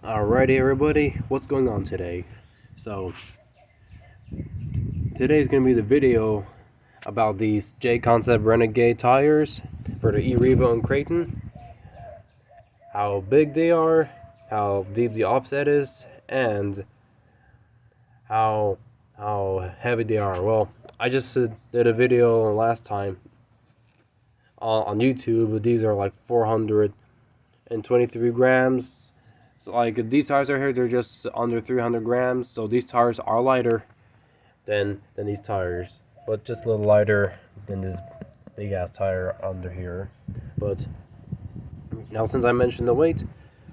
Alrighty everybody, what's going on today? So, today's gonna be the video about these Jconcepts Renegade tires for the eRevo and Creighton. How big they are, how deep the offset is, and how heavy they are. Well, I just did a video last time on YouTube, but these are like 423 grams. So like these tires are here, they're just under 300 grams. So these tires are lighter than these tires, but just a little lighter than this big ass tire under here. But now since I mentioned the weight,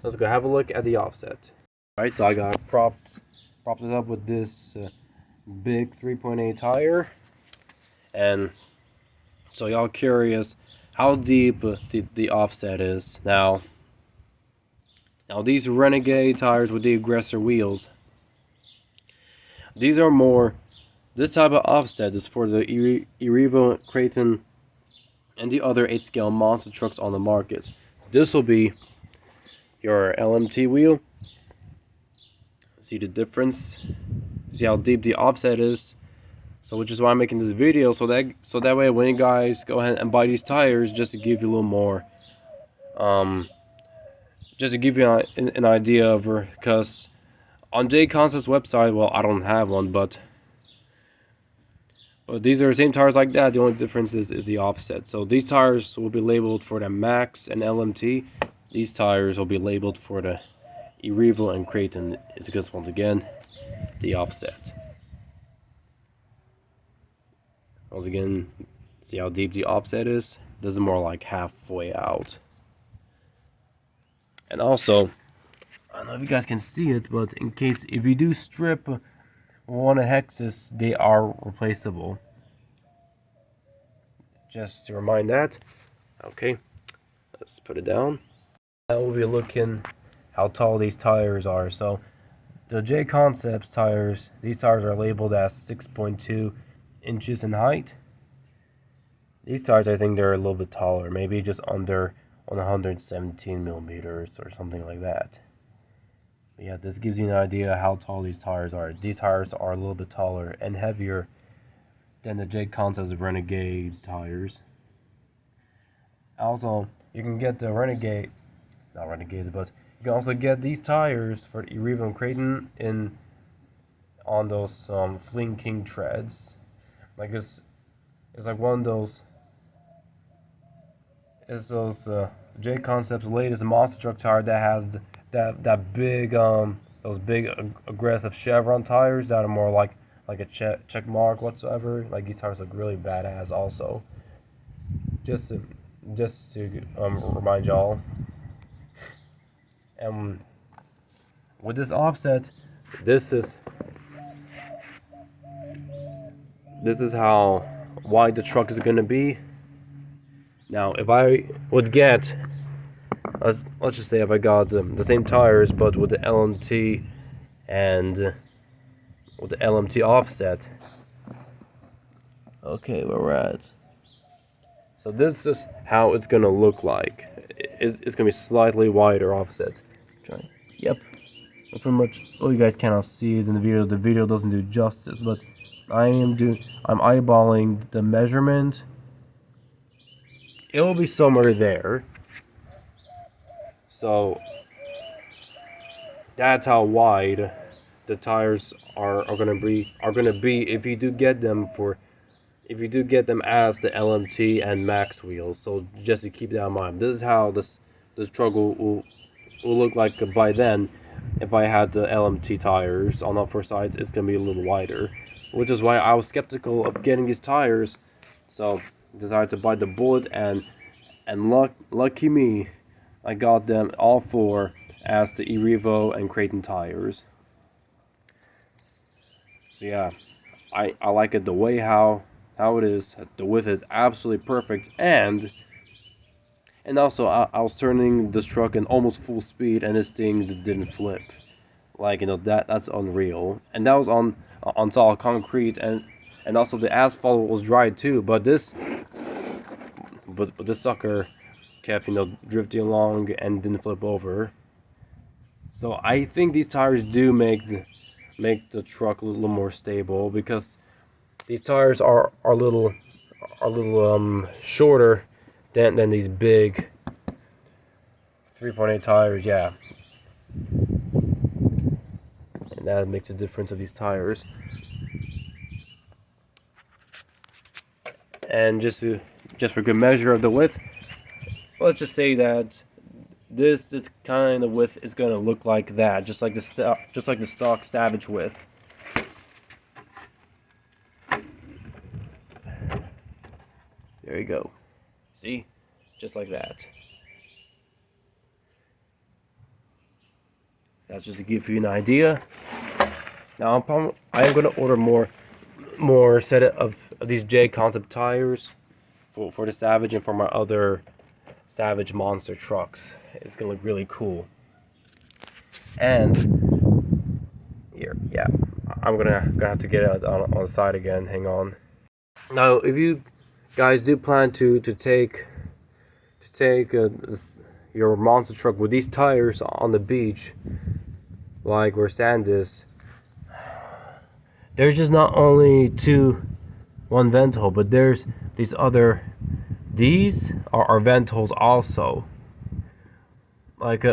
let's go have a look at the offset. Alright, so I got propped it up with this big 3.8 tire, and so y'all curious how deep the offset is. Now these Renegade tires with the aggressor wheels, these are more, this type of offset is for the eRevo, Creighton, and the other 8-scale monster trucks on the market. This will be your LMT wheel. See the difference? See how deep the offset is? So which is why I'm making this video, so that way when you guys go ahead and buy these tires, just to give you a little more, just to give you an idea of her, because on Jconcepts website, well, I don't have one, but these are the same tires like that. The only difference is the offset. So these tires will be labeled for the Max and LMT. These tires will be labeled for the eRevo and Creighton. It's because, once again, the offset. Once again, see how deep the offset is? This is more like halfway out. And also, I don't know if you guys can see it, but in case if you do strip one of the hexes, they are replaceable. Just to remind that. Okay, let's put it down. Now we'll be looking how tall these tires are. So the Jconcepts tires, these tires are labeled as 6.2 inches in height. These tires, I think they're a little bit taller, maybe just under 117 millimeters or something like that. But yeah, this gives you an idea how tall these tires are. These tires are a little bit taller and heavier than the Jconcepts Renegade tires. Also, you can get the Renegade, not Renegades, but you can also get these tires for the eRevo and Creighton on those Fleeing King treads. Like it's like one of those. It's those Jconcepts latest monster truck tire that has that big those big aggressive chevron tires that are more like a check mark whatsoever. Like these tires look really badass. Also, just to remind y'all. And with this offset, this is how wide the truck is gonna be. Now, if I would get, let's just say if I got the same tires but with the LMT and with the LMT offset. Okay, where we're at. So this is how it's gonna look like. It's gonna be slightly wider offset. Yep. Well, pretty much. Oh, you guys cannot see it in the video. The video doesn't do justice, but I'm eyeballing the measurement. It will be somewhere there. So that's how wide the tires are gonna be if you do get them as the LMT and Max wheels. So just to keep that in mind, this is how this truck will look like by then. If I had the LMT tires on all four sides, it's gonna be a little wider, which is why I was skeptical of getting these tires. So decided to buy the Bullet, and lucky me, I got them all four as the eRevo and Creighton tires. So yeah, I like it the way how it is. The width is absolutely perfect, and also I was turning this truck in almost full speed, and this thing didn't flip. Like, you know, that's unreal. And that was on solid concrete, and also the asphalt was dry too. But this sucker kept, you know, drifting along and didn't flip over. So I think these tires do make the truck a little more stable, because these tires are a little shorter than these big 3.8 tires. Yeah, and that makes a difference of these tires. And just for good measure of the width, let's just say that this kind of width is gonna look like that, just like the stock Savage width. There you go. See, just like that. That's just to give you an idea. Now I am gonna order more set of these Jconcept tires for the Savage and for my other Savage monster trucks. It's gonna look really cool. And here, yeah, I'm gonna have to get it on the side again. Hang on. Now, if you guys do plan to take your monster truck with these tires on the beach, like where sand is, there's just not only one Ventil, but there's these are Ventils also. Like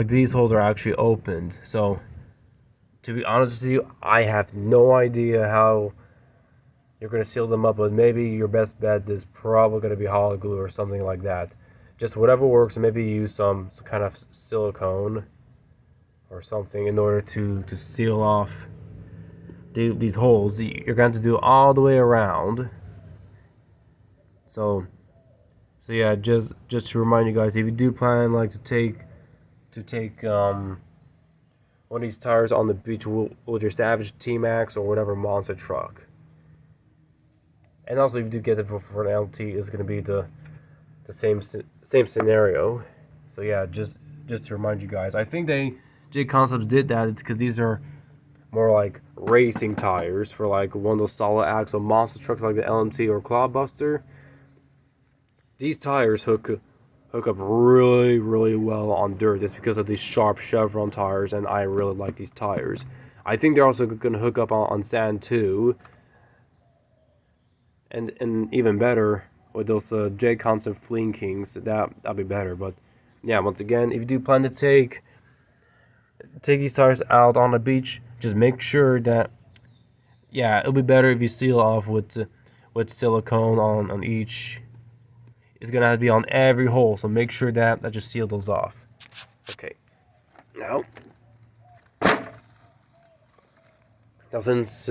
these holes are actually opened. So to be honest with you, I have no idea how you're gonna seal them up, but maybe your best bet is probably gonna be hot glue or something like that. Just whatever works. Maybe use some kind of silicone or something in order to seal off these holes. You're going to do all the way around. So yeah, just to remind you guys, if you do plan like to take one of these tires on the beach with your Savage T-Max or whatever monster truck. And also, if you do get it for an LT, it's going to be the same scenario. So yeah, just to remind you guys, I think Jconcepts did that. It's because these are more like racing tires for like one of those solid axle monster trucks like the LMT or Clodbuster. These tires hook up really well on dirt. It's because of these sharp chevron tires, and I really like these tires. I think they're also going to hook up on sand too. And even better with those Jconcept Fleeing Kings, that'll be better. But yeah, once again, if you do plan to take these tires out on the beach, just make sure that, yeah, it'll be better if you seal off with silicone on each. It's gonna have to be on every hole, so make sure that just seal those off. Okay. Now since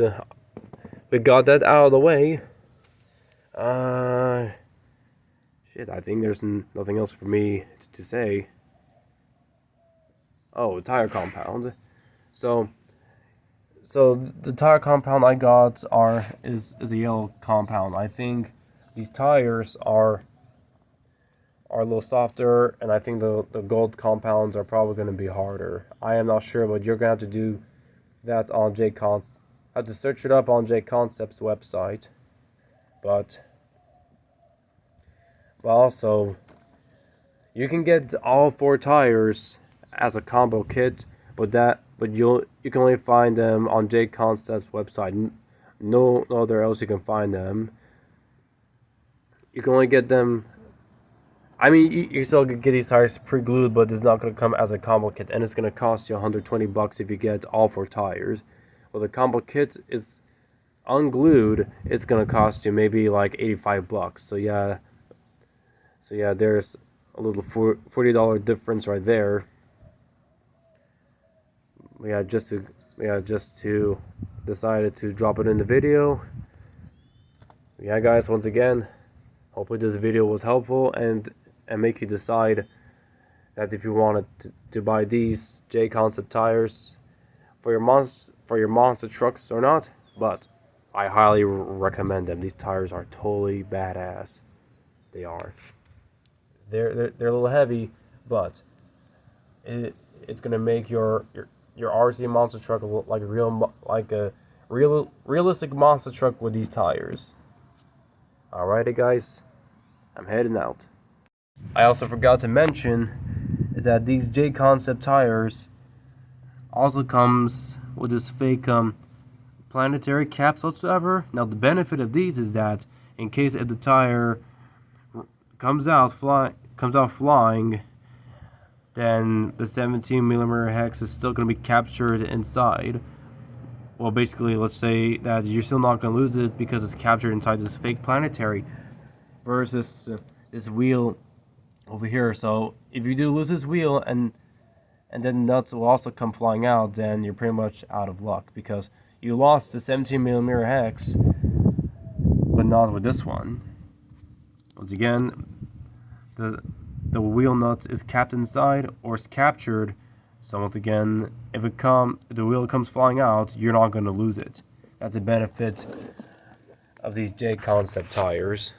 we got that out of the way, shit, I think there's nothing else for me to say. Oh, tire compound. So the tire compound I got is a yellow compound. I think these tires are a little softer, and I think the gold compounds are probably going to be harder. I am not sure, but you're going to have to do that on Jconcepts. I have to search it up on Jconcepts website. But also, you can get all 4 tires as a combo kit, but you can only find them on Jconcepts website. No other else you can find them. You can only get them. I mean, you still can get these tires pre-glued, but it's not going to come as a combo kit, and it's going to cost you $120 if you get all 4 tires. Well, the combo kit is unglued. It's going to cost you maybe like $85. So yeah, there's a little $40 difference right there. Yeah, just to decided to drop it in the video. Yeah, guys, once again, hopefully this video was helpful and make you decide that if you wanted to buy these Jconcept tires for your monster trucks or not. But I highly recommend them. These tires are totally badass. They are. They're a little heavy, but it's gonna make your RC monster truck look like a realistic monster truck with these tires. Alrighty, guys, I'm heading out. I also forgot to mention is that these Jconcept tires also comes with this fake planetary caps whatsoever. Now the benefit of these is that in case if the tire comes out flying, then the 17mm hex is still going to be captured inside. Well, basically, let's say that you're still not going to lose it because it's captured inside this fake planetary versus this wheel over here. So if you do lose this wheel and then nuts will also come flying out, then you're pretty much out of luck because you lost the 17mm hex, but not with this one. Once again, the wheel nut is capped inside or it's captured. So once again, if the wheel comes flying out, you're not going to lose it. That's the benefit of these Jconcept tires.